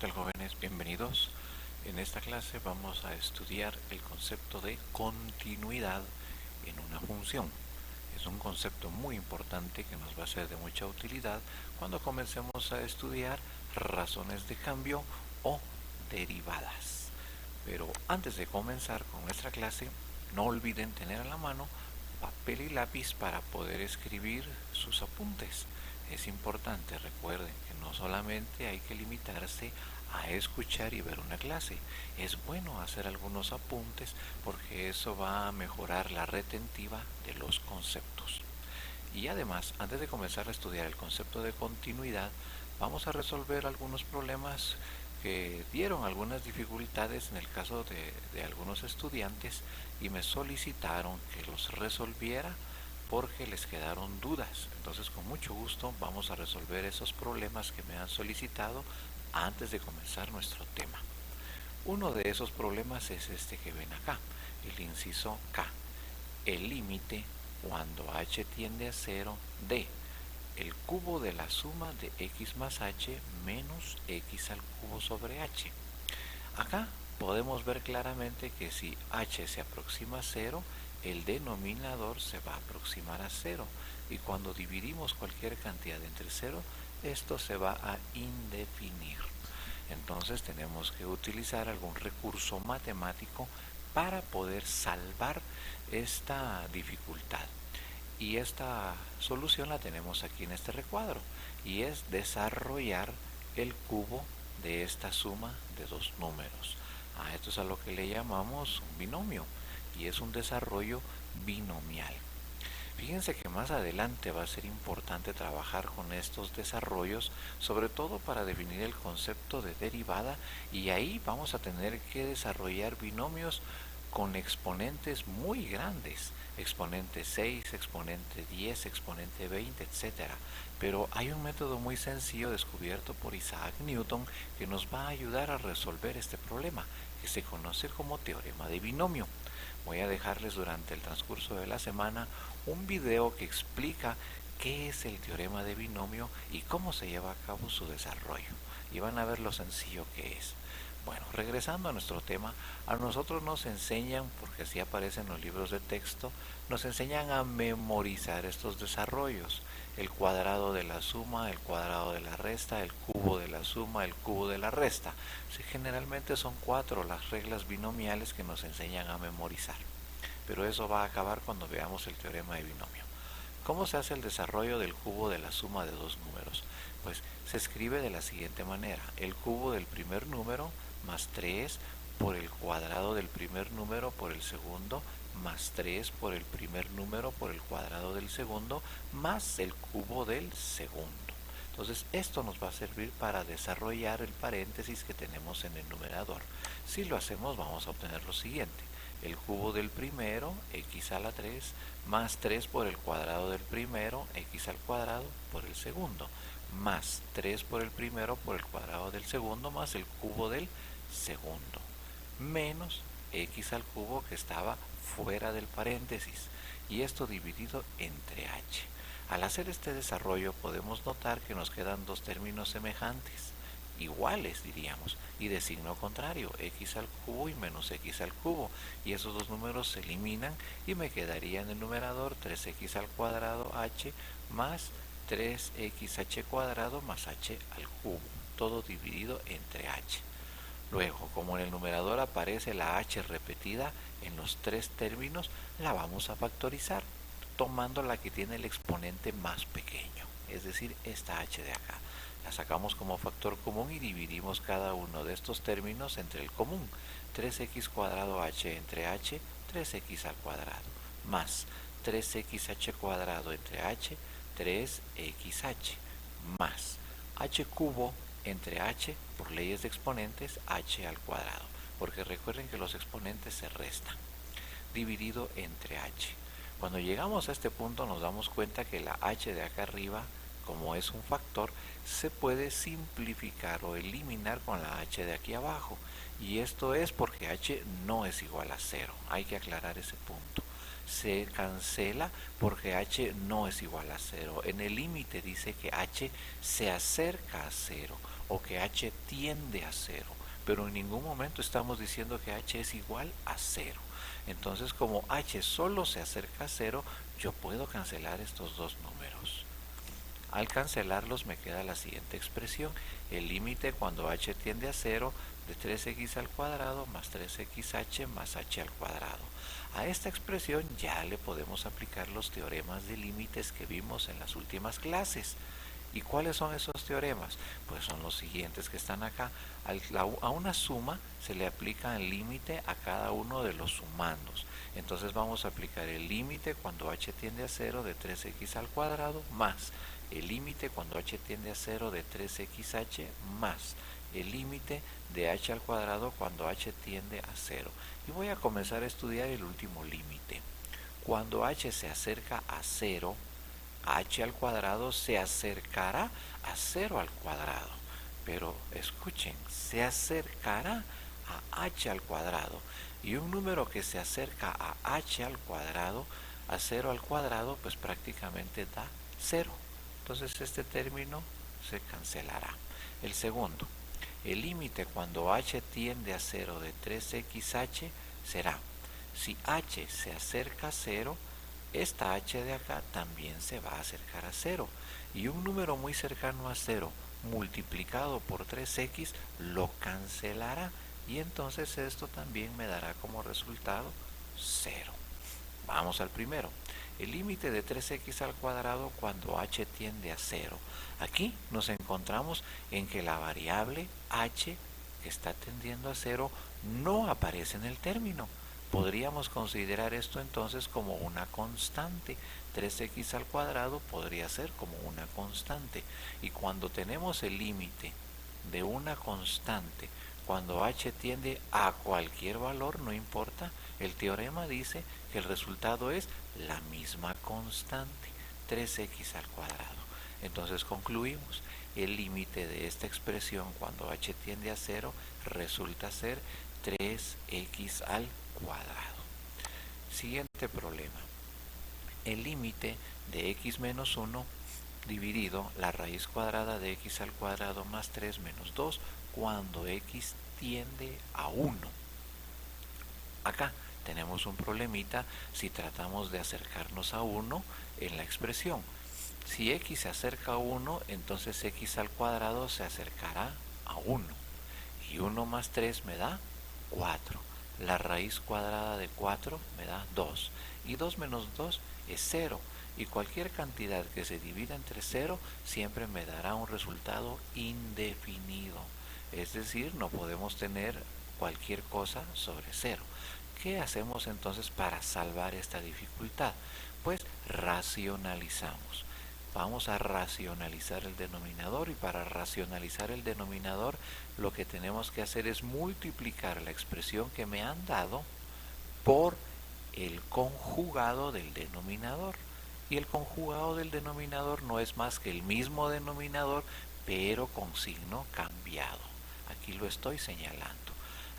tal, jóvenes? Bienvenidos. En esta clase vamos a estudiar el concepto de continuidad en una función. Es un concepto muy importante que nos va a ser de mucha utilidad cuando comencemos a estudiar razones de cambio o derivadas. Pero antes de comenzar con nuestra clase, no olviden tener a la mano papel y lápiz para poder escribir sus apuntes. Es importante, recuerden que no solamente hay que limitarse a escuchar y ver una clase. Es bueno hacer algunos apuntes porque eso va a mejorar la retentiva de los conceptos. Y además, antes de comenzar a estudiar el concepto de continuidad, vamos a resolver algunos problemas que dieron algunas dificultades en el caso de algunos estudiantes y me solicitaron que los resolviera porque les quedaron dudas. Entonces, con mucho gusto vamos a resolver esos problemas que me han solicitado antes de comenzar nuestro tema. Uno de esos problemas es este que ven acá, el inciso K, el límite cuando h tiende a 0 de el cubo de la suma de x más h menos x al cubo sobre h. Acá podemos ver claramente que si h se aproxima a 0, el denominador se va a aproximar a 0. Y cuando dividimos cualquier cantidad entre 0, esto se va a indefinir. Entonces tenemos que utilizar algún recurso matemático para poder salvar esta dificultad. Y esta solución la tenemos aquí en este recuadro, y es desarrollar el cubo de esta suma de dos números. Esto es a lo que le llamamos un binomio, y es un desarrollo binomial. Fíjense que más adelante va a ser importante trabajar con estos desarrollos, sobre todo para definir el concepto de derivada, y ahí vamos a tener que desarrollar binomios con exponentes muy grandes, exponente 6, exponente 10, exponente 20, etc. Pero hay un método muy sencillo descubierto por Isaac Newton que nos va a ayudar a resolver este problema, que se conoce como teorema de binomio. Voy a dejarles durante el transcurso de la semana un video que explica qué es el teorema de binomio y cómo se lleva a cabo su desarrollo. Y van a ver lo sencillo que es. Bueno, regresando a nuestro tema, a nosotros nos enseñan, porque así aparecen los libros de texto, nos enseñan a memorizar estos desarrollos. El cuadrado de la suma, el cuadrado de la resta, el cubo de la suma, el cubo de la resta. Sí, generalmente son 4 las reglas binomiales que nos enseñan a memorizar. Pero eso va a acabar cuando veamos el teorema de binomio. ¿Cómo se hace el desarrollo del cubo de la suma de dos números? Pues se escribe de la siguiente manera. El cubo del primer número más 3 por el cuadrado del primer número por el segundo, más 3 por el primer número por el cuadrado del segundo, más el cubo del segundo. Entonces esto nos va a servir para desarrollar el paréntesis que tenemos en el numerador. Si lo hacemos vamos a obtener lo siguiente. El cubo del primero, x a la 3, más 3 por el cuadrado del primero, x al cuadrado por el segundo, más 3 por el primero por el cuadrado del segundo, más el cubo del segundo, menos x al cubo que estaba fuera del paréntesis, y esto dividido entre h. Al hacer este desarrollo podemos notar que nos quedan dos términos semejantes, iguales diríamos, y de signo contrario, x al cubo y menos x al cubo, y esos dos números se eliminan y me quedaría en el numerador 3x al cuadrado h más 3xh cuadrado más h al cubo, todo dividido entre h. Luego, como en el numerador aparece la h repetida en los tres términos, la vamos a factorizar, tomando la que tiene el exponente más pequeño, es decir, esta h de acá. La sacamos como factor común y dividimos cada uno de estos términos entre el común. 3x cuadrado h entre h, 3x al cuadrado, más 3xh cuadrado entre h, 3xh, más h cubo entre h, por leyes de exponentes, h al cuadrado, porque recuerden que los exponentes se restan, dividido entre h. Cuando llegamos a este punto nos damos cuenta que la h de acá arriba, como es un factor, se puede simplificar o eliminar con la h de aquí abajo, y esto es porque h no es igual a 0, hay que aclarar ese punto. Se cancela porque h no es igual a 0. En el límite dice que h se acerca a 0 o que h tiende a cero, pero en ningún momento estamos diciendo que h es igual a cero. Entonces, como h solo se acerca a cero, yo puedo cancelar estos dos números. Al cancelarlos me queda la siguiente expresión: el límite cuando h tiende a cero de 3x al cuadrado más 3xh más h al cuadrado. A esta expresión ya le podemos aplicar los teoremas de límites que vimos en las últimas clases. ¿Y cuáles son esos teoremas? Pues son los siguientes que están acá. A una suma se le aplica el límite a cada uno de los sumandos. Entonces vamos a aplicar el límite cuando h tiende a 0 de 3x al cuadrado más el límite cuando h tiende a 0 de 3xh más el límite de h al cuadrado cuando h tiende a 0. Y voy a comenzar a estudiar el último límite. Cuando h se acerca a 0, h al cuadrado se acercará a 0 al cuadrado. Pero escuchen, se acercará a h al cuadrado. Y un número que se acerca a h al cuadrado, a 0 al cuadrado, pues prácticamente da 0. Entonces este término se cancelará. El segundo, el límite cuando h tiende a 0 de 3xh será, si h se acerca a 0, esta h de acá también se va a acercar a 0. Y un número muy cercano a 0 multiplicado por 3x lo cancelará. Y entonces esto también me dará como resultado 0. Vamos al primero. El límite de 3x al cuadrado cuando h tiende a 0. Aquí nos encontramos en que la variable h que está tendiendo a 0 no aparece en el término. Podríamos considerar esto entonces como una constante. 3x al cuadrado podría ser como una constante. Y cuando tenemos el límite de una constante, cuando h tiende a cualquier valor, no importa, el teorema dice que el resultado es la misma constante, 3x al cuadrado. Entonces concluimos, el límite de esta expresión cuando h tiende a 0 resulta ser 3x al cuadrado. Siguiente problema. El límite de x menos 1 dividido la raíz cuadrada de x al cuadrado más 3 menos 2 cuando x tiende a 1. Acá tenemos un problemita si tratamos de acercarnos a 1 en la expresión. Si x se acerca a 1, entonces x al cuadrado se acercará a 1. Y 1 más 3 me da 4. La raíz cuadrada de 4 me da 2. Y 2 menos 2 es 0. Y cualquier cantidad que se divida entre 0 siempre me dará un resultado indefinido. Es decir, no podemos tener cualquier cosa sobre 0. ¿Qué hacemos entonces para salvar esta dificultad? Pues racionalizamos. Vamos a racionalizar el denominador, y para racionalizar el denominador lo que tenemos que hacer es multiplicar la expresión que me han dado por el conjugado del denominador. Y el conjugado del denominador no es más que el mismo denominador, pero con signo cambiado. Aquí lo estoy señalando.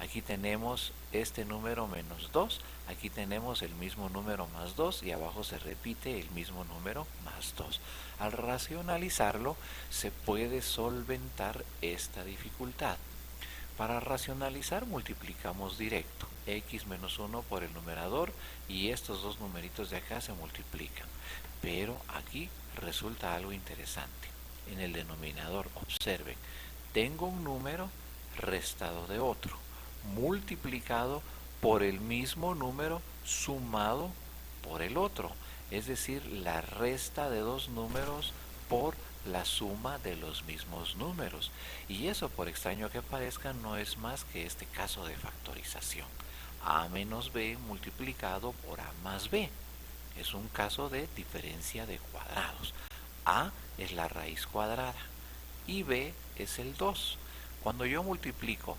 Aquí tenemos este número menos 2, aquí tenemos el mismo número más 2 y abajo se repite el mismo número más 2. Al racionalizarlo se puede solventar esta dificultad. Para racionalizar multiplicamos directo, x menos 1 por el numerador y estos dos numeritos de acá se multiplican. Pero aquí resulta algo interesante. En el denominador, observen, tengo un número restado de otro, multiplicado por el mismo número sumado por el otro. Es decir, la resta de dos números por la suma de los mismos números. Y eso, por extraño que parezca, no es más que este caso de factorización. A menos b multiplicado por a más b. Es un caso de diferencia de cuadrados. A es la raíz cuadrada y b es el 2. Cuando yo multiplico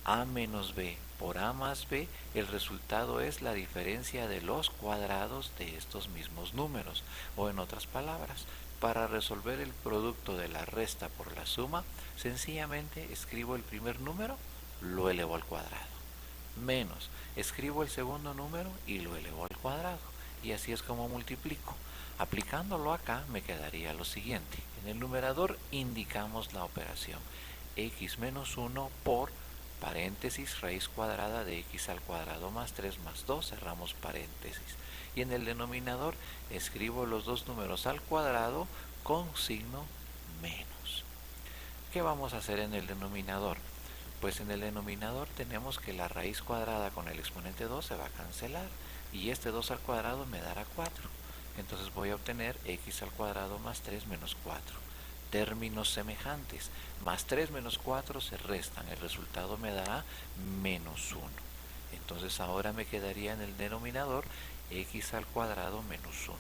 a menos b por a más b, el resultado es la diferencia de los cuadrados de estos mismos números. O en otras palabras, para resolver el producto de la resta por la suma, sencillamente escribo el primer número, lo elevo al cuadrado. Menos, escribo el segundo número y lo elevo al cuadrado. Y así es como multiplico. Aplicándolo acá me quedaría lo siguiente. En el numerador indicamos la operación. x menos 1 por paréntesis raíz cuadrada de x al cuadrado más 3 más 2, cerramos paréntesis. Y en el denominador escribo los dos números al cuadrado con signo menos. ¿Qué vamos a hacer en el denominador? Pues en el denominador tenemos que la raíz cuadrada con el exponente 2 se va a cancelar y este 2 al cuadrado me dará 4. Entonces voy a obtener x al cuadrado más 3 menos 4. Términos semejantes, más 3 menos 4 se restan, el resultado me dará menos 1. Entonces ahora me quedaría en el denominador x al cuadrado menos 1.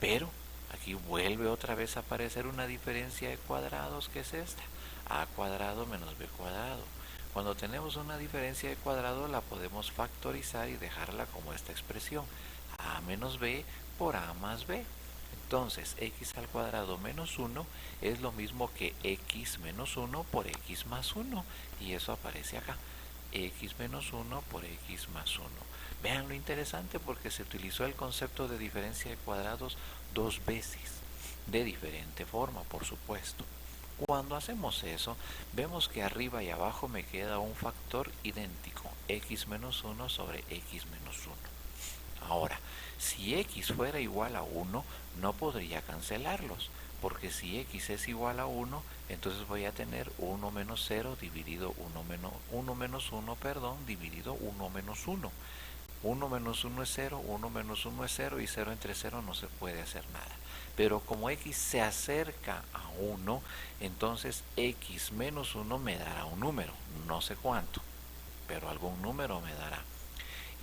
Pero aquí vuelve otra vez a aparecer una diferencia de cuadrados, que es esta, a cuadrado menos b cuadrado. Cuando tenemos una diferencia de cuadrado la podemos factorizar y dejarla como esta expresión, a menos b por a más b. Entonces x al cuadrado menos 1 es lo mismo que x menos 1 por x más 1, y eso aparece acá, x menos 1 por x más 1. Vean lo interesante, porque se utilizó el concepto de diferencia de cuadrados dos veces, de diferente forma, por supuesto. Cuando hacemos eso, vemos que arriba y abajo me queda un factor idéntico, x menos 1 sobre x menos 1. Ahora, si x fuera igual a 1, no podría cancelarlos, porque si x es igual a 1, entonces voy a tener 1 menos 0 dividido 1 menos 1, dividido 1 menos 1. 1 menos 1 es 0, 1 menos 1 es 0 y 0 entre 0 no se puede hacer nada. Pero como x se acerca a 1, entonces x menos 1 me dará un número, no sé cuánto, pero algún número me dará.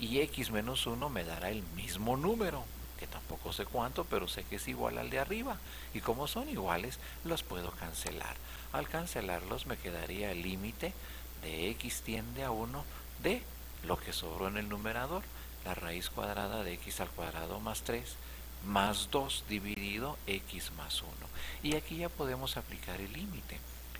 Y x menos 1 me dará el mismo número, que tampoco sé cuánto, pero sé que es igual al de arriba. Y como son iguales, los puedo cancelar. Al cancelarlos me quedaría el límite de x tiende a 1 de lo que sobró en el numerador, la raíz cuadrada de x al cuadrado más 3 más 2 dividido x más 1. Y aquí ya podemos aplicar el límite,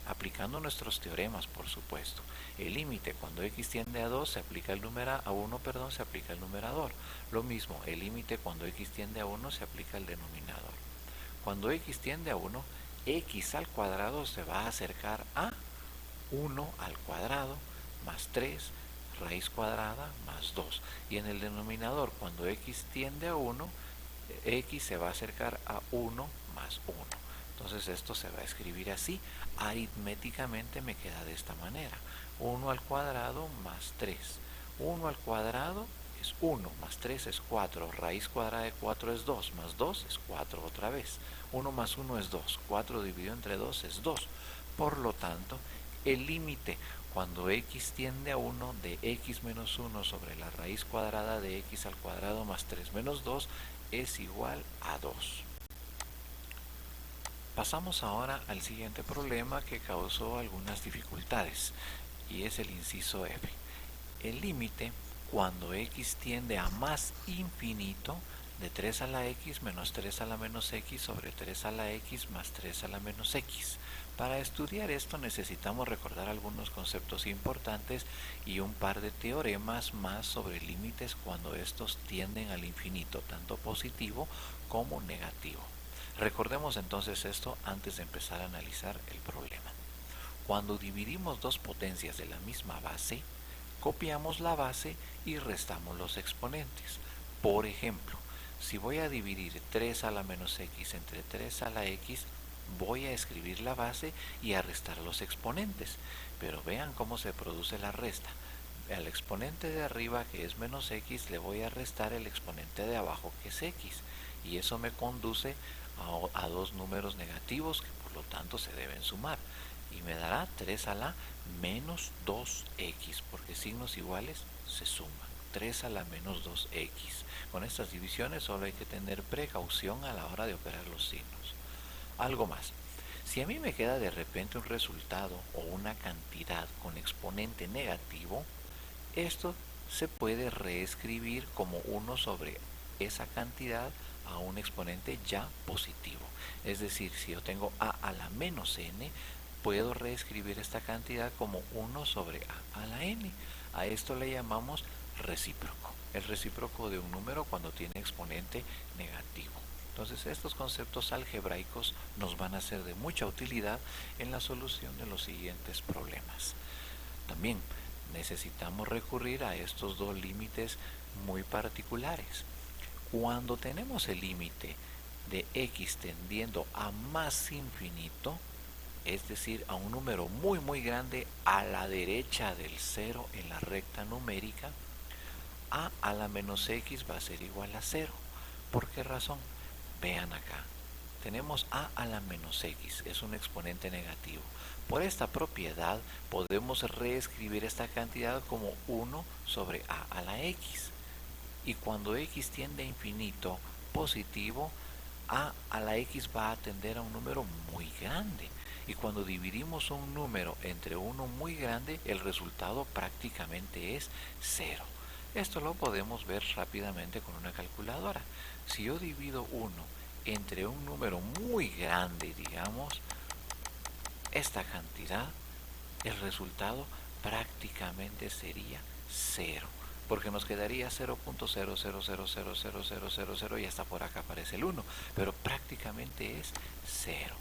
aplicando nuestros teoremas, por supuesto. El límite cuando x tiende a 2 se aplica el a 1, se aplica el numerador. Lo mismo, el límite cuando x tiende a 1 se aplica el denominador. Cuando x tiende a 1, x al cuadrado se va a acercar a 1 al cuadrado más 3 raíz cuadrada más 2. Y en el denominador, cuando x tiende a 1, x se va a acercar a 1 más 1. Entonces esto se va a escribir así. Aritméticamente me queda de esta manera. 1 al cuadrado más 3. 1 al cuadrado es 1, más 3 es 4. Raíz cuadrada de 4 es 2, más 2 es 4 otra vez. 1 más 1 es 2. 4 dividido entre 2 es 2. Por lo tanto, el límite cuando x tiende a 1 de x menos 1 sobre la raíz cuadrada de x al cuadrado más 3 menos 2 es igual a 2. Pasamos ahora al siguiente problema que causó algunas dificultades, y es el inciso F. El límite cuando x tiende a más infinito de 3 a la x menos 3 a la menos x sobre 3 a la x más 3 a la menos x. Para estudiar esto necesitamos recordar algunos conceptos importantes y un par de teoremas más sobre límites cuando estos tienden al infinito, tanto positivo como negativo. Recordemos entonces esto antes de empezar a analizar el problema. Cuando dividimos dos potencias de la misma base, copiamos la base y restamos los exponentes. Por ejemplo, si voy a dividir 3 a la menos x entre 3 a la x, voy a escribir la base y a restar los exponentes. Pero vean cómo se produce la resta. Al exponente de arriba, que es menos x, le voy a restar el exponente de abajo, que es x. Y eso me conduce a dos números negativos que por lo tanto se deben sumar. Y me dará 3 a la menos 2x, porque signos iguales se suman. 3 a la menos 2x. Con estas divisiones solo hay que tener precaución a la hora de operar los signos. Algo más. Si a mí me queda de repente un resultado o una cantidad con exponente negativo, esto se puede reescribir como 1 sobre esa cantidad a un exponente ya positivo. Es decir, si yo tengo a la menos n, puedo reescribir esta cantidad como 1 sobre a la n. A esto le llamamos recíproco. El recíproco de un número cuando tiene exponente negativo. Entonces estos conceptos algebraicos nos van a ser de mucha utilidad en la solución de los siguientes problemas. También necesitamos recurrir a estos dos límites muy particulares. Cuando tenemos el límite de x tendiendo a más infinito, es decir, a un número muy grande a la derecha del cero en la recta numérica, a la menos x va a ser igual a 0. ¿Por qué razón? Vean acá. Tenemos a la menos x, es un exponente negativo. Por esta propiedad podemos reescribir esta cantidad como 1 sobre a la x. Y cuando x tiende a infinito positivo, a la x va a tender a un número muy grande. Y cuando dividimos un número entre uno muy grande, el resultado prácticamente es 0. Esto lo podemos ver rápidamente con una calculadora. Si yo divido 1 entre un número muy grande, digamos, esta cantidad, el resultado prácticamente sería 0, porque nos quedaría 0.0000000 y hasta por acá aparece el 1, pero prácticamente es 0.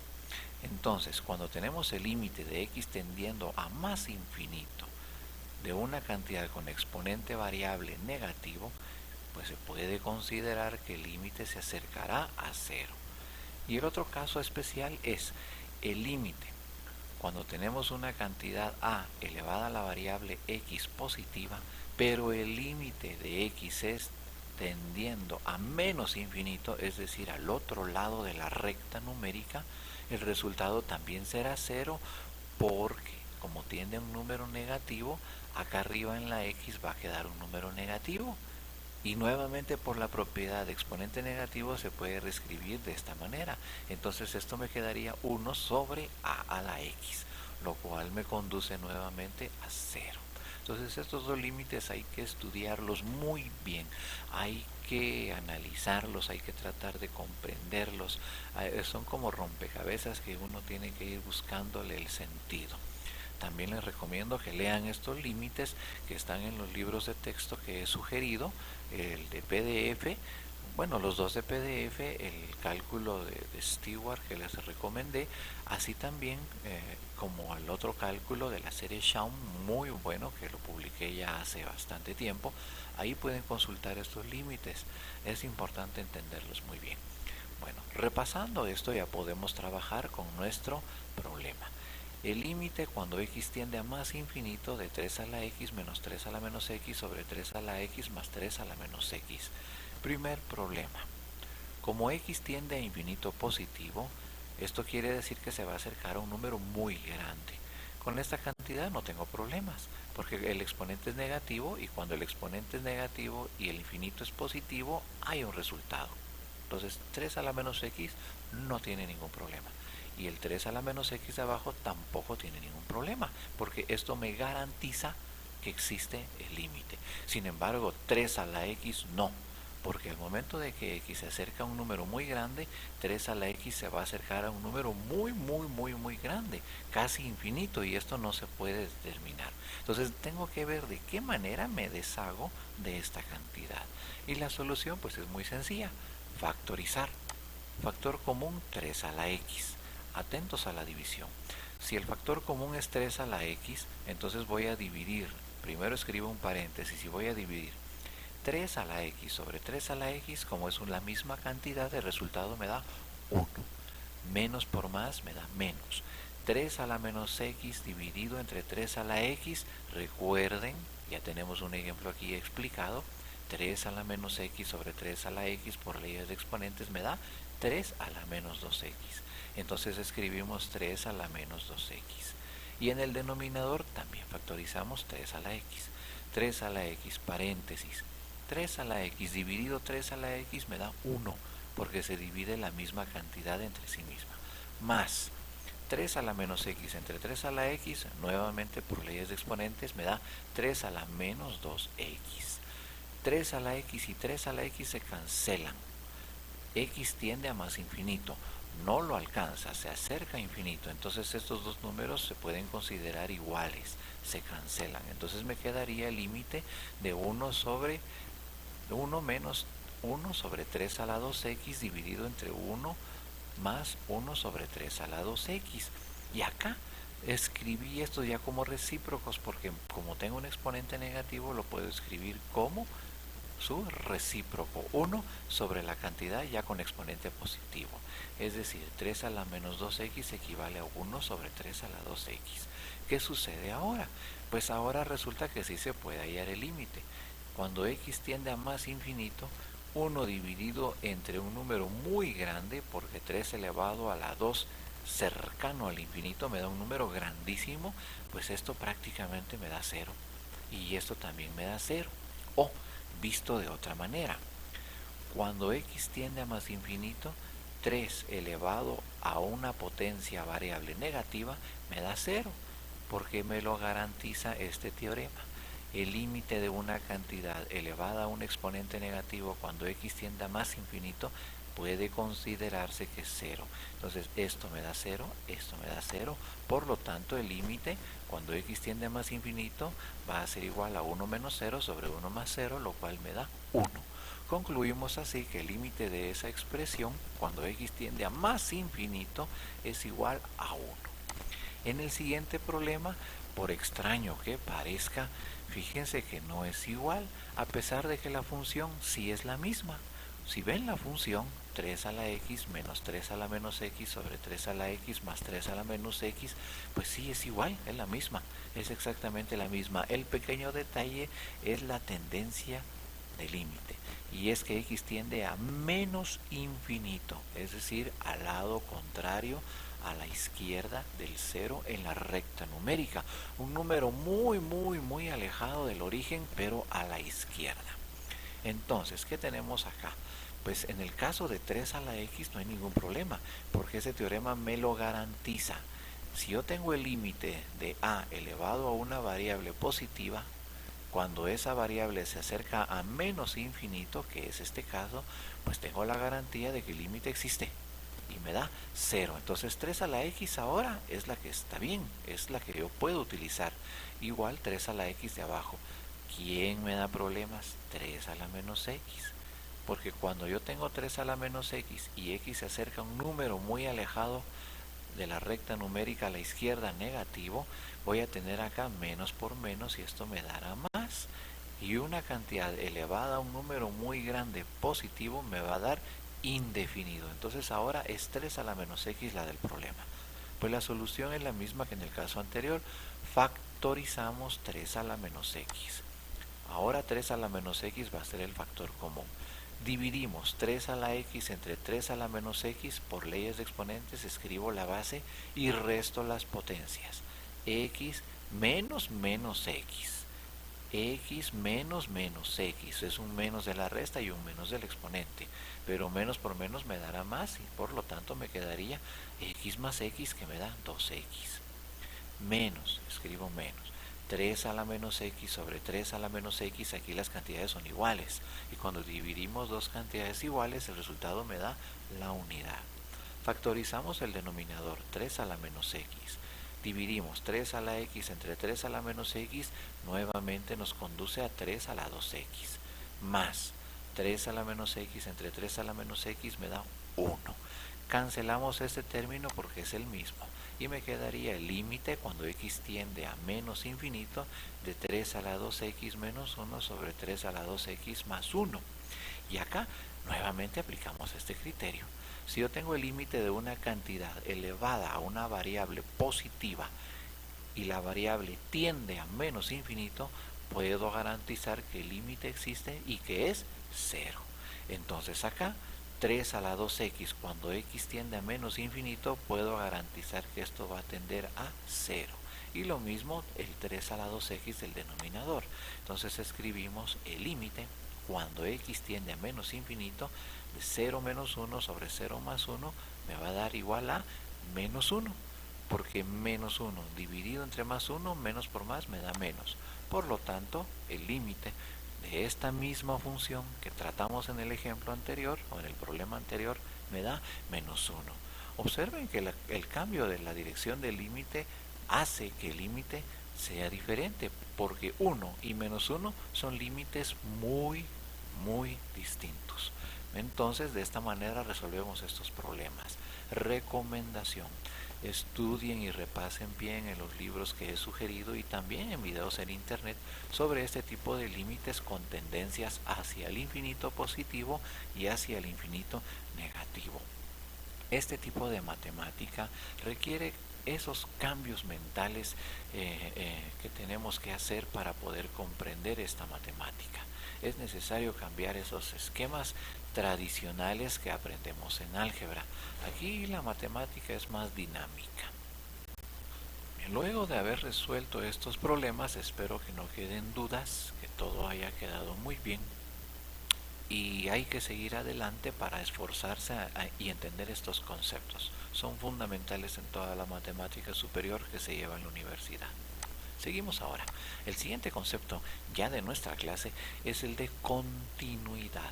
Entonces, cuando tenemos el límite de x tendiendo a más infinito de una cantidad con exponente variable negativo, pues se puede considerar que el límite se acercará a 0. Y el otro caso especial es el límite cuando tenemos una cantidad a elevada a la variable x positiva, pero el límite de x es tendiendo a menos infinito, es decir, al otro lado de la recta numérica, el resultado también será 0, porque como tiende a un número negativo, acá arriba en la x va a quedar un número negativo. Y nuevamente por la propiedad de exponente negativo se puede reescribir de esta manera. Entonces esto me quedaría 1 sobre a la x, lo cual me conduce nuevamente a 0. Entonces estos dos límites hay que estudiarlos muy bien, hay que analizarlos, hay que tratar de comprenderlos. Son como rompecabezas que uno tiene que ir buscándole el sentido. También les recomiendo que lean estos límites que están en los libros de texto que he sugerido, el de PDF, bueno, los dos de PDF, el cálculo de Stewart que les recomendé, así también como el otro cálculo de la serie Shawn, muy bueno, que lo publiqué ya hace bastante tiempo. Ahí pueden consultar estos límites, es importante entenderlos muy bien. Bueno, repasando esto ya podemos trabajar con nuestro problema. El límite cuando x tiende a más infinito de 3 a la x menos 3 a la menos x sobre 3 a la x más 3 a la menos x. Primer problema. Como x tiende a infinito positivo, esto quiere decir que se va a acercar a un número muy grande. Con esta cantidad no tengo problemas, porque el exponente es negativo y cuando el exponente es negativo y el infinito es positivo, hay un resultado. Entonces 3 a la menos x no tiene ningún problema. Y el 3 a la menos x de abajo tampoco tiene ningún problema, porque esto me garantiza que existe el límite. Sin embargo, 3 a la x no, porque al momento de que x se acerca a un número muy grande, 3 a la x se va a acercar a un número muy grande, casi infinito, y esto no se puede determinar. Entonces tengo que ver de qué manera me deshago de esta cantidad. Y la solución pues es muy sencilla, factorizar. Factor común 3 a la x. Atentos a la división. Si el factor común es 3 a la x, entonces voy a dividir, primero escribo un paréntesis y voy a dividir 3 a la x sobre 3 a la x, como es la misma cantidad, el resultado me da 1. Menos por más me da menos. 3 a la menos x dividido entre 3 a la x, recuerden, ya tenemos un ejemplo aquí explicado, 3 a la menos x sobre 3 a la x por leyes de exponentes me da 3 a la menos 2x. Entonces escribimos 3 a la menos 2x. Y en el denominador también factorizamos 3 a la x. 3 a la x, paréntesis. 3 a la x dividido 3 a la x me da 1, porque se divide la misma cantidad entre sí misma. Más 3 a la menos x entre 3 a la x, nuevamente por leyes de exponentes, me da 3 a la menos 2x. 3 a la x y 3 a la x se cancelan. X tiende a más infinito, no lo alcanza, se acerca a infinito, entonces estos dos números se pueden considerar iguales, se cancelan. Entonces me quedaría el límite de 1 sobre 1 menos 1 sobre 3 a la 2x dividido entre 1 más 1 sobre 3 a la 2x. Y acá escribí esto ya como recíprocos porque como tengo un exponente negativo lo puedo escribir como su recíproco, 1 sobre la cantidad ya con exponente positivo. Es decir, 3 a la menos 2x equivale a 1 sobre 3 a la 2x. ¿Qué sucede ahora? Pues ahora resulta que sí se puede hallar el límite. Cuando x tiende a más infinito, 1 dividido entre un número muy grande, porque 3 elevado a la 2 cercano al infinito me da un número grandísimo, pues esto prácticamente me da 0. Y esto también me da 0. O, visto de otra manera, cuando x tiende a más infinito, 3 elevado a una potencia variable negativa me da 0, porque me lo garantiza este teorema. El límite de una cantidad elevada a un exponente negativo cuando x tiende a más infinito puede considerarse que es 0. Entonces esto me da 0, esto me da 0, por lo tanto el límite cuando x tiende a más infinito va a ser igual a 1 menos 0 sobre 1 más 0, lo cual me da 1. Concluimos así que el límite de esa expresión cuando x tiende a más infinito es igual a 1. En el siguiente problema, por extraño que parezca, fíjense que no es igual, a pesar de que la función sí es la misma. Si ven la función 3 a la x menos 3 a la menos x sobre 3 a la x más 3 a la menos x, pues sí es igual, es la misma, es exactamente la misma. El pequeño detalle es la tendencia de límite, y es que x tiende a menos infinito, es decir, al lado contrario a la izquierda del 0 en la recta numérica, un número muy alejado del origen, pero a la izquierda. Entonces, ¿qué tenemos acá? Pues en el caso de 3 a la x no hay ningún problema, porque ese teorema me lo garantiza. Si yo tengo el límite de a elevado a una variable positiva, cuando esa variable se acerca a menos infinito, que es este caso, pues tengo la garantía de que el límite existe y me da 0. Entonces 3 a la x ahora es la que está bien, es la que yo puedo utilizar. Igual 3 a la x de abajo. ¿Quién me da problemas? 3 a la menos x. Porque cuando yo tengo 3 a la menos x y x se acerca a un número muy alejado de la recta numérica a la izquierda negativo, voy a tener acá menos por menos y esto me dará más. Y una cantidad elevada a un número muy grande positivo me va a dar indefinido. Entonces ahora es 3 a la menos x la del problema. Pues la solución es la misma que en el caso anterior. Factorizamos 3 a la menos x. Ahora 3 a la menos x va a ser el factor común. Dividimos 3 a la x entre 3 a la menos x, por leyes de exponentes escribo la base y resto las potencias. X menos menos x. X menos menos x, es un menos de la resta y un menos del exponente, pero menos por menos me dará más y por lo tanto me quedaría x más x que me da 2x. Menos, escribo menos. 3 a la menos x sobre 3 a la menos x, aquí las cantidades son iguales. Y cuando dividimos dos cantidades iguales, el resultado me da la unidad. Factorizamos el denominador, 3 a la menos x. Dividimos 3 a la x entre 3 a la menos x, nuevamente nos conduce a 3 a la 2x. Más 3 a la menos x entre 3 a la menos x me da 1. Cancelamos este término porque es el mismo y me quedaría el límite cuando x tiende a menos infinito de 3 a la 2x menos 1 sobre 3 a la 2x más 1. Y acá nuevamente aplicamos este criterio. Si yo tengo el límite de una cantidad elevada a una variable positiva y la variable tiende a menos infinito, puedo garantizar que el límite existe y que es 0. Entonces acá 3 a la 2x, cuando x tiende a menos infinito, puedo garantizar que esto va a tender a 0. Y lo mismo el 3 a la 2x del denominador. Entonces escribimos el límite cuando x tiende a menos infinito de 0 menos 1 sobre 0 más 1 me va a dar igual a menos 1. Porque menos 1 dividido entre más 1, menos por más me da menos. Por lo tanto, el límite de esta misma función que tratamos en el ejemplo anterior o en el problema anterior me da menos 1. Observen que el cambio de la dirección del límite hace que el límite sea diferente, porque 1 y menos 1 son límites muy distintos. Entonces, de esta manera resolvemos estos problemas. Recomendación: estudien y repasen bien en los libros que he sugerido y también en videos en internet sobre este tipo de límites con tendencias hacia el infinito positivo y hacia el infinito negativo. Este tipo de matemática requiere esos cambios mentales que tenemos que hacer para poder comprender esta matemática. Es necesario cambiar esos esquemas tradicionales que aprendemos en álgebra. Aquí la matemática es más dinámica. Luego de haber resuelto estos problemas, espero que no queden dudas, que todo haya quedado muy bien. Y hay que seguir adelante para esforzarse y entender estos conceptos. Son fundamentales en toda la matemática superior que se lleva en la universidad. Seguimos ahora. El siguiente concepto ya de nuestra clase es el de continuidad.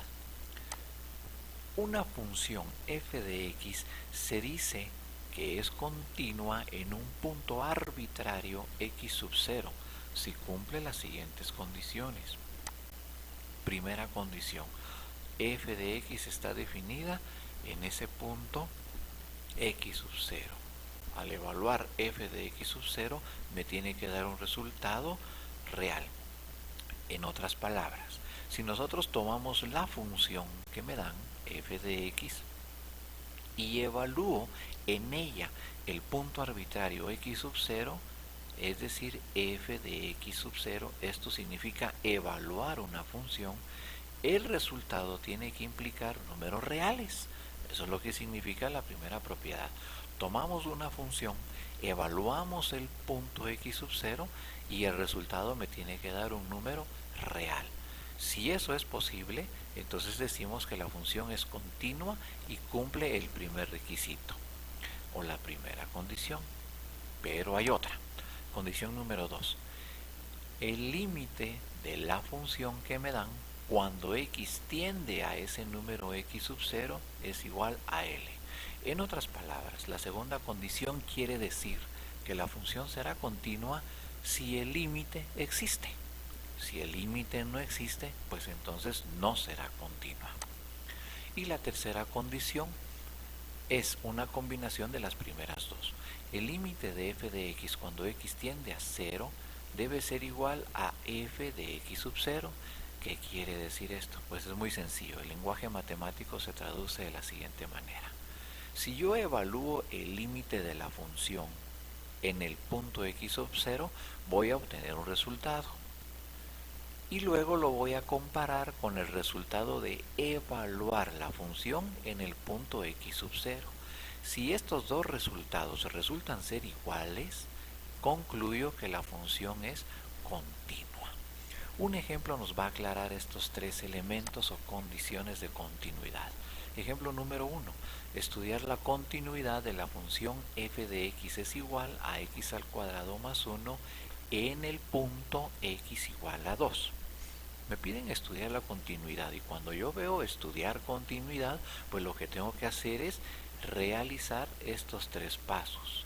Una función f de x se dice que es continua en un punto arbitrario x sub 0 si cumple las siguientes condiciones. Primera condición: f de x está definida en ese punto x sub 0. Al evaluar f de x sub 0 me tiene que dar un resultado real. En otras palabras, si nosotros tomamos la función que me dan, f de x, y evalúo en ella el punto arbitrario x sub 0, es decir, f de x sub 0, esto significa evaluar una función, el resultado tiene que implicar números reales. Eso es lo que significa la primera propiedad. Tomamos una función, evaluamos el punto x sub 0 y el resultado me tiene que dar un número real. Si eso es posible, entonces decimos que la función es continua y cumple el primer requisito o la primera condición. Pero hay otra. Condición número 2. El límite de la función que me dan cuando x tiende a ese número x sub 0 es igual a l. En otras palabras, la segunda condición quiere decir que la función será continua si el límite existe. Si el límite no existe, pues entonces no será continua. Y la tercera condición es una combinación de las primeras dos. El límite de f de x cuando x tiende a 0 debe ser igual a f de x sub 0. ¿Qué quiere decir esto? Pues es muy sencillo. El lenguaje matemático se traduce de la siguiente manera. Si yo evalúo el límite de la función en el punto x sub 0, voy a obtener un resultado. Y luego lo voy a comparar con el resultado de evaluar la función en el punto x sub 0. Si estos dos resultados resultan ser iguales, concluyo que la función es continua. Un ejemplo nos va a aclarar estos tres elementos o condiciones de continuidad. Ejemplo número 1. Estudiar la continuidad de la función f de x es igual a x al cuadrado más 1 en el punto x igual a 2. Me piden estudiar la continuidad y cuando yo veo estudiar continuidad, pues lo que tengo que hacer es realizar estos tres pasos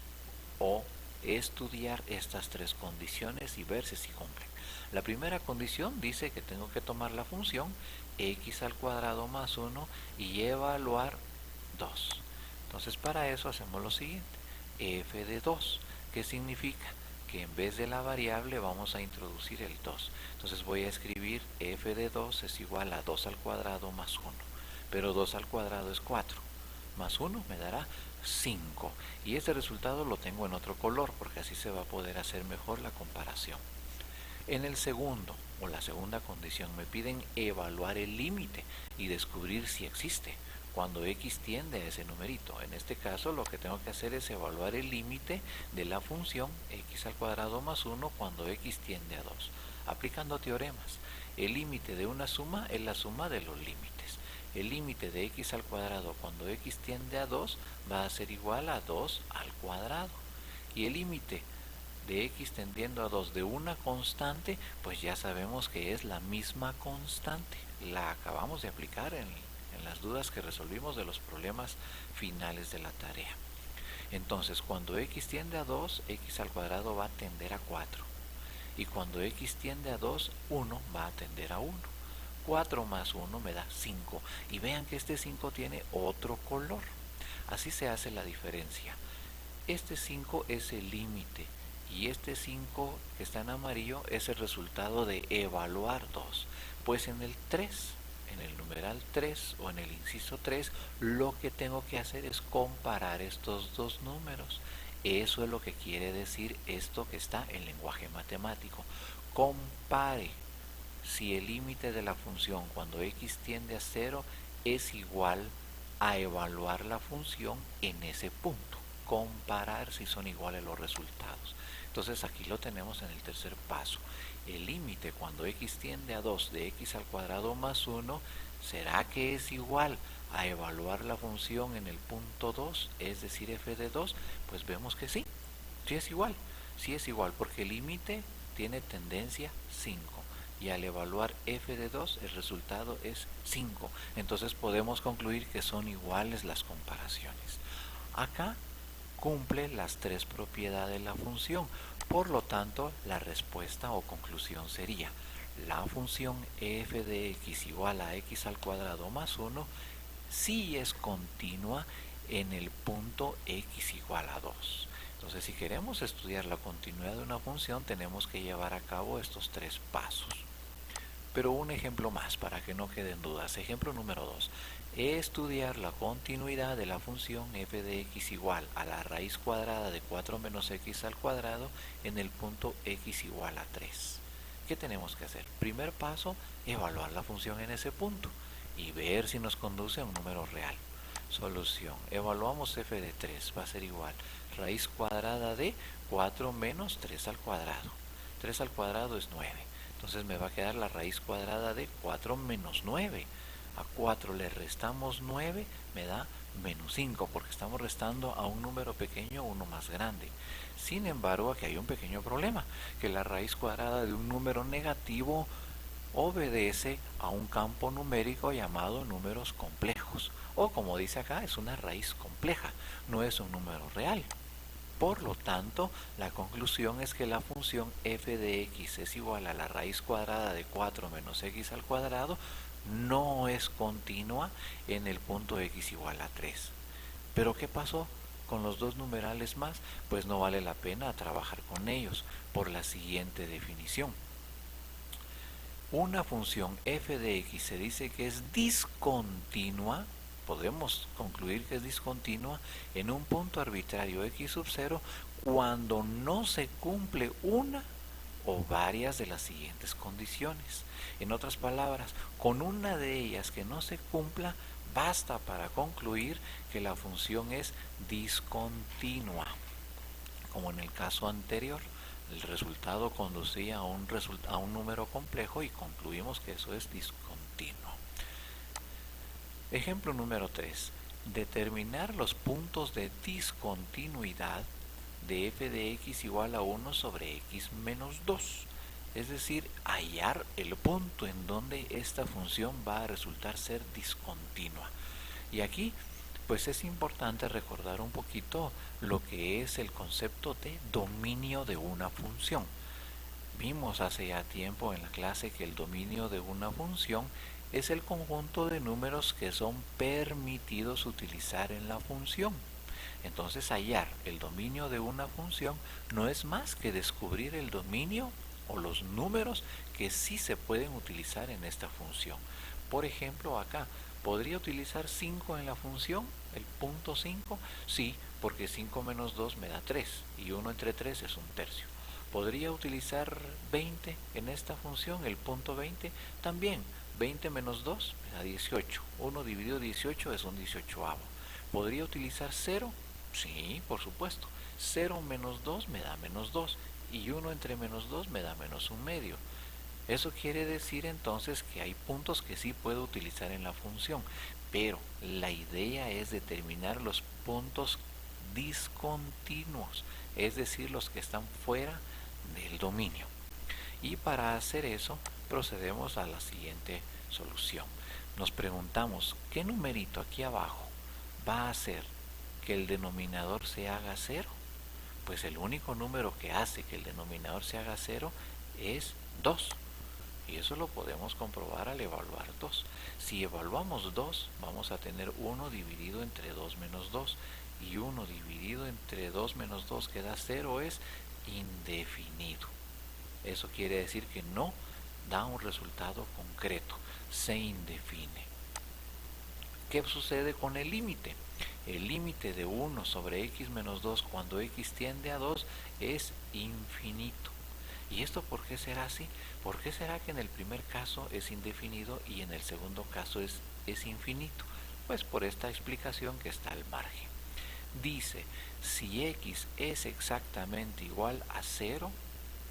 o estudiar estas tres condiciones y ver si cumplen. La primera condición dice que tengo que tomar la función x al cuadrado más 1 y evaluar 2. Entonces para eso hacemos lo siguiente: f de 2, ¿qué significa? Que en vez de la variable vamos a introducir el 2. Entonces voy a escribir f de 2 es igual a 2 al cuadrado más 1. Pero 2 al cuadrado es 4. Más 1 me dará 5. Y este resultado lo tengo en otro color porque así se va a poder hacer mejor la comparación. En el segundo o la segunda condición me piden evaluar el límite y descubrir si existe cuando x tiende a ese numerito. En este caso lo que tengo que hacer es evaluar el límite de la función x al cuadrado más 1 cuando x tiende a 2. Aplicando teoremas, el límite de una suma es la suma de los límites. El límite de x al cuadrado cuando x tiende a 2 va a ser igual a 2 al cuadrado. Y el límite de x tendiendo a 2 de una constante, pues ya sabemos que es la misma constante. La acabamos de aplicar en las dudas que resolvimos de los problemas finales de la tarea. Entonces, cuando x tiende a 2, x al cuadrado va a tender a 4. Y cuando x tiende a 2, 1 va a tender a 1. 4 más 1 me da 5. Y vean que este 5 tiene otro color. Así se hace la diferencia. Este 5 es el límite y este 5 que está en amarillo es el resultado de evaluar 2. Pues en el 3, en el numeral 3 o en el inciso 3, lo que tengo que hacer es comparar estos dos números. Eso es lo que quiere decir esto que está en lenguaje matemático. Compare si el límite de la función cuando x tiende a 0 es igual a evaluar la función en ese punto. Comparar si son iguales los resultados. Entonces aquí lo tenemos en el tercer paso. El límite cuando x tiende a 2 de x al cuadrado más 1, ¿será que es igual a evaluar la función en el punto 2, es decir, f de 2? Pues vemos que sí, sí es igual. Sí es igual porque el límite tiene tendencia 5 y al evaluar f de 2 el resultado es 5. Entonces podemos concluir que son iguales las comparaciones. Acá cumple las tres propiedades de la función. Por lo tanto, la respuesta o conclusión sería: la función f de x igual a x al cuadrado más 1 sí es continua en el punto x igual a 2. Entonces, si queremos estudiar la continuidad de una función, tenemos que llevar a cabo estos tres pasos. Pero un ejemplo más para que no queden dudas. Ejemplo número 2. Estudiar la continuidad de la función f de x igual a la raíz cuadrada de 4 menos x al cuadrado en el punto x igual a 3. ¿Qué tenemos que hacer? Primer paso, evaluar la función en ese punto y ver si nos conduce a un número real. Solución. Evaluamos f de 3. Va a ser igual raíz cuadrada de 4 menos 3 al cuadrado. 3 al cuadrado es 9. Entonces me va a quedar la raíz cuadrada de 4 menos 9. A 4 le restamos 9, me da menos 5, porque estamos restando a un número pequeño uno más grande. Sin embargo, aquí hay un pequeño problema, que la raíz cuadrada de un número negativo obedece a un campo numérico llamado números complejos. O como dice acá, es una raíz compleja, no es un número real. Por lo tanto, la conclusión es que la función f de x es igual a la raíz cuadrada de 4 menos x al cuadrado no es continua en el punto x igual a 3. ¿Pero qué pasó con los dos numerales más? Pues no vale la pena trabajar con ellos por la siguiente definición. Una función f de x se dice que es discontinua, podemos concluir que es discontinua en un punto arbitrario x sub 0 cuando no se cumple una o varias de las siguientes condiciones. En otras palabras, con una de ellas que no se cumpla, basta para concluir que la función es discontinua. Como en el caso anterior, el resultado conducía a un número complejo y concluimos que eso es discontinuo. Ejemplo número 3. Determinar los puntos de discontinuidad de f de x igual a 1 sobre x menos 2. Es decir, hallar el punto en donde esta función va a resultar ser discontinua. Y aquí pues es importante recordar un poquito lo que es el concepto de dominio de una función. Vimos hace ya tiempo en la clase que el dominio de una función es el conjunto de números que son permitidos utilizar en la función. Entonces hallar el dominio de una función no es más que descubrir el dominio o los números que sí se pueden utilizar en esta función. Por ejemplo, acá, ¿podría utilizar 5 en la función? ¿El punto 5? Sí, porque 5 menos 2 me da 3 y 1 entre 3 es un tercio. ¿Podría utilizar 20 en esta función? ¿El punto 20? También, 20 menos 2 me da 18. 1 dividido 18 es un 18avo. ¿Podría utilizar 0? Sí, por supuesto. 0 menos 2 me da menos 2 y 1 entre menos 2 me da menos 1/2. Eso quiere decir entonces que hay puntos que sí puedo utilizar en la función, pero la idea es determinar los puntos discontinuos, es decir, los que están fuera del dominio. Y para hacer eso procedemos a la siguiente solución. Nos preguntamos, ¿qué numerito aquí abajo va a hacer que el denominador se haga 0? Pues el único número que hace que el denominador se haga 0 es 2. Y eso lo podemos comprobar al evaluar 2. Si evaluamos 2, vamos a tener 1 dividido entre 2 menos 2. Y 1 dividido entre 2 menos 2 que da 0 es indefinido. Eso quiere decir que no da un resultado concreto, se indefine. ¿Qué sucede con el límite? El límite de 1 sobre x menos 2 cuando x tiende a 2 es infinito. ¿Y esto por qué será así? ¿Por qué será que en el primer caso es indefinido y en el segundo caso es infinito? Pues por esta explicación que está al margen. Dice, si x es exactamente igual a 0,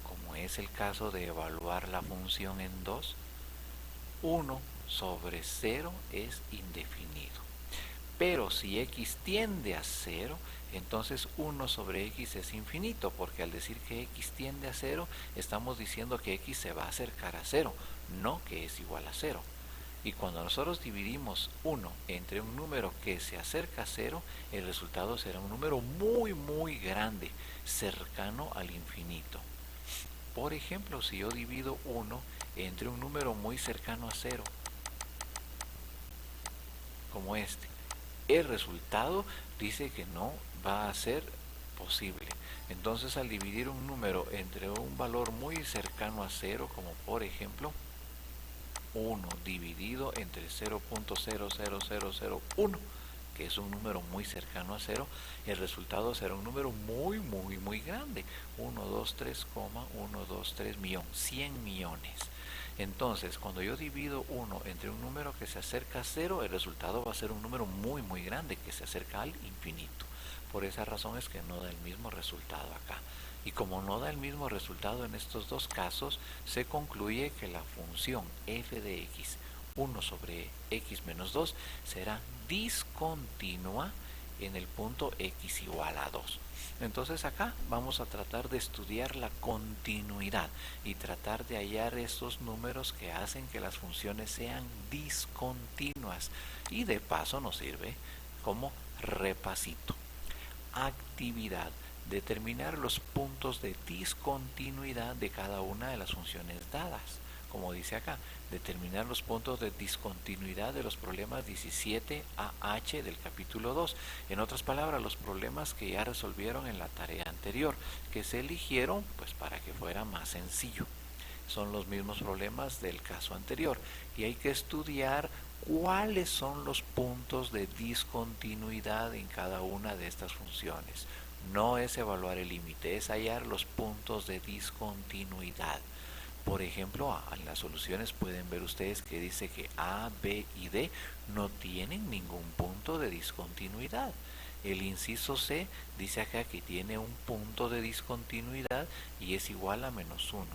como es el caso de evaluar la función en 2, 1 sobre 0 es indefinido. Pero si x tiende a 0, entonces 1 sobre x es infinito, porque al decir que x tiende a 0, estamos diciendo que x se va a acercar a 0, no que es igual a 0. Y cuando nosotros dividimos 1 entre un número que se acerca a 0, el resultado será un número muy, muy grande, cercano al infinito. Por ejemplo, si yo divido 1 entre un número muy cercano a 0, como este, el resultado dice que no va a ser posible. Entonces, al dividir un número entre un valor muy cercano a 0, como por ejemplo 1 dividido entre 0.00001, que es un número muy cercano a 0, el resultado será un número muy, muy, muy grande. 123,123 millón, 100 millones. Entonces, cuando yo divido 1 entre un número que se acerca a 0, el resultado va a ser un número muy, muy grande, que se acerca al infinito. Por esa razón es que no da el mismo resultado acá. Y como no da el mismo resultado en estos dos casos, se concluye que la función f de x, 1 sobre x menos 2, será discontinua en el punto x igual a 2. Entonces acá vamos a tratar de estudiar la continuidad y tratar de hallar esos números que hacen que las funciones sean discontinuas. Y de paso nos sirve como repasito. Actividad: determinar los puntos de discontinuidad de cada una de las funciones dadas. Como dice acá, determinar los puntos de discontinuidad de los problemas 17AH del capítulo 2. En otras palabras, los problemas que ya resolvieron en la tarea anterior, que se eligieron pues para que fuera más sencillo. Son los mismos problemas del caso anterior y hay que estudiar cuáles son los puntos de discontinuidad en cada una de estas funciones. No es evaluar el límite, es hallar los puntos de discontinuidad. Por ejemplo, en las soluciones pueden ver ustedes que dice que A, B y D no tienen ningún punto de discontinuidad. El inciso C dice acá que tiene un punto de discontinuidad y es igual a -1.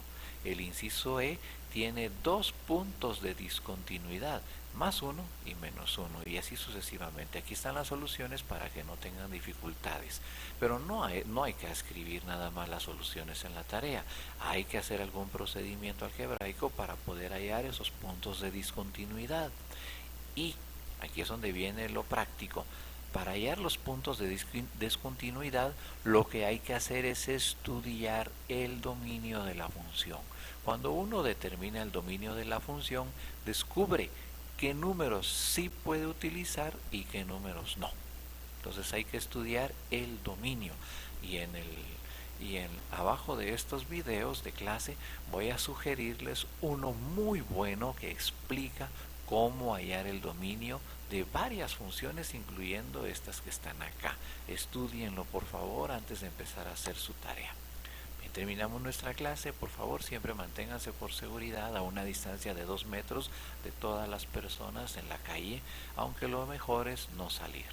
El inciso E tiene 2 puntos de discontinuidad, +1 y -1, y así sucesivamente. Aquí están las soluciones para que no tengan dificultades. Pero no hay que escribir nada más las soluciones en la tarea. Hay que hacer algún procedimiento algebraico para poder hallar esos puntos de discontinuidad. Y aquí es donde viene lo práctico. Para hallar los puntos de discontinuidad, lo que hay que hacer es estudiar el dominio de la función. Cuando uno determina el dominio de la función, descubre qué números sí puede utilizar y qué números no. Entonces hay que estudiar el dominio. Y abajo de estos videos de clase voy a sugerirles uno muy bueno que explica cómo hallar el dominio de varias funciones, incluyendo estas que están acá. Estudienlo por favor antes de empezar a hacer su tarea. Terminamos nuestra clase. Por favor, siempre manténganse por seguridad a una distancia de 2 metros de todas las personas en la calle, aunque lo mejor es no salir.